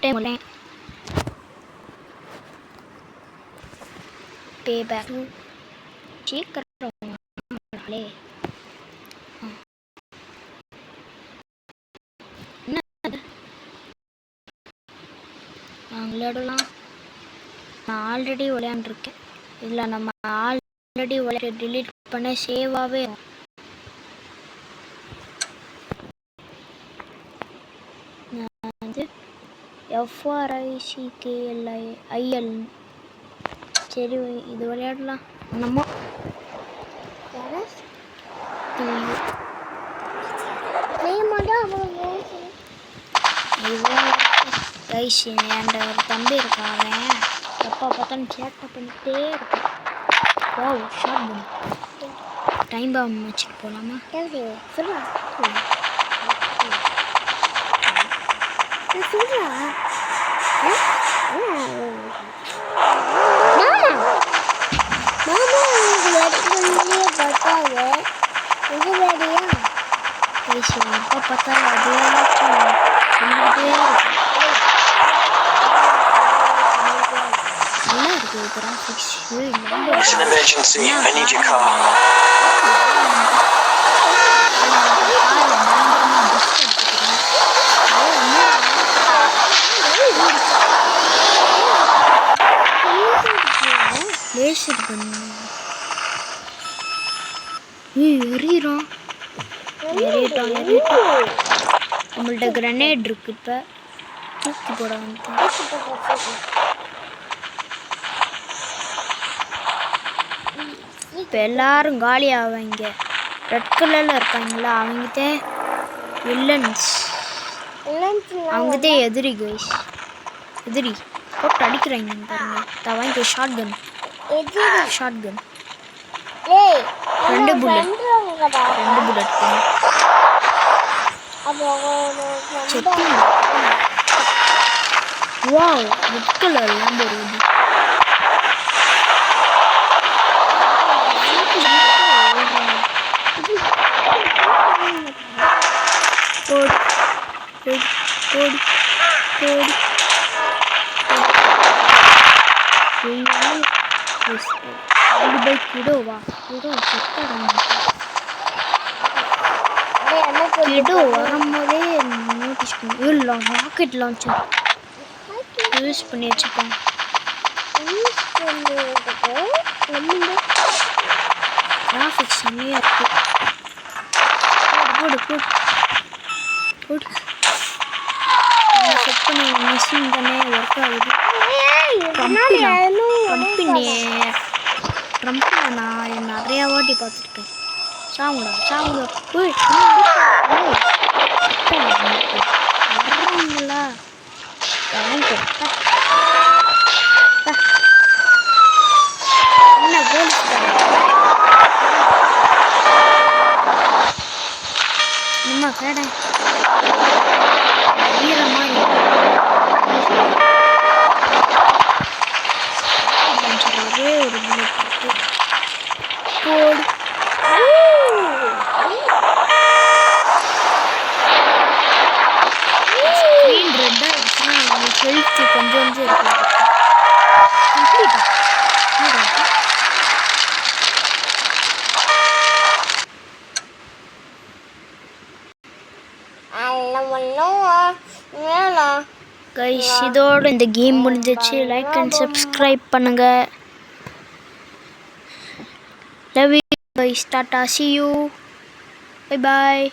Time பே back சீக்கிரம் நான் விளையாடலாம். நான் ஆல்ரெடி விளையாண்டுருக்கேன். இதில் நம்ம ஆல்ரெடி விளையாட டிலீட் பண்ண சேவாகவே நான் வந்து FRICKLIL. சரி இது விளையாடலாம். நம்ம கைஸ் என்கிட்ட ஒரு தம்பி இருக்கான். அவன் எப்போ பார்த்தாலும் சேட்டை பண்ணிகிட்டே இருக்கான். ஓ ஷார்ட் பண்ணு. டைம் பாம் வச்சுட்டு போகலாமா? கைஸ் எப்போ பார்த்தாலும் அதே சொல்லிக்கிட்டே இருக்கு. நல்லா இருக்குது graphics. It's an emergency. I need your car. Laser பண்ணு. எறிகிறோம். நம்மள்ட்ட கிரனேட் இருக்கு. இப்போ தூக்கி போட வந்து இப்போ எல்லாரும் காலி ஆவாங்க. ரெட் கலரில் இருப்பாங்களா அவங்ககிட்ட வில்லன்ஸ். அவங்ககிட்ட எதிரி கைஸ். எதிரி போட்டு அடிக்கிறாங்க பாருங்க. வாங்கிக்க short gun. Short gun 2 bullet wow red colour Lambo வருது. வரும்போதே நோட்டீஸ் பண்ணி ராக்கெட் லான்ச்சர் யூஸ் பண்ணி வச்சுப்போம். கிராஃபிக்ஸ் செம்மையாக இருக்கு. போடு போடு போடு. செட் பண்ணி மிஷின் தானே ஒர்க் ஆகுது. ட்ரம்ப்பில் நான் நிறையா வாட்டி பார்த்துருக்கேன். சாங்குடா சாங்குடா. வர்றீங்களா என்ன போலீஸ் நம்ம கடை வீர மாதிரி ஒரே ஒரு போடு. ஸ்க்ரீன் ரெட்டாக இருந்துச்சுன்னா ஹெல்த்து கொஞ்சம் இருக்கு. கம்ப்ளீட்டாக கைஸ் இதோட இந்த கேம் முடிஞ்சிச்சு. லைக் அண்ட் சப்ஸ்கிரைப் பண்ணுங்க. Love you guys. Tata see you. Bye bye.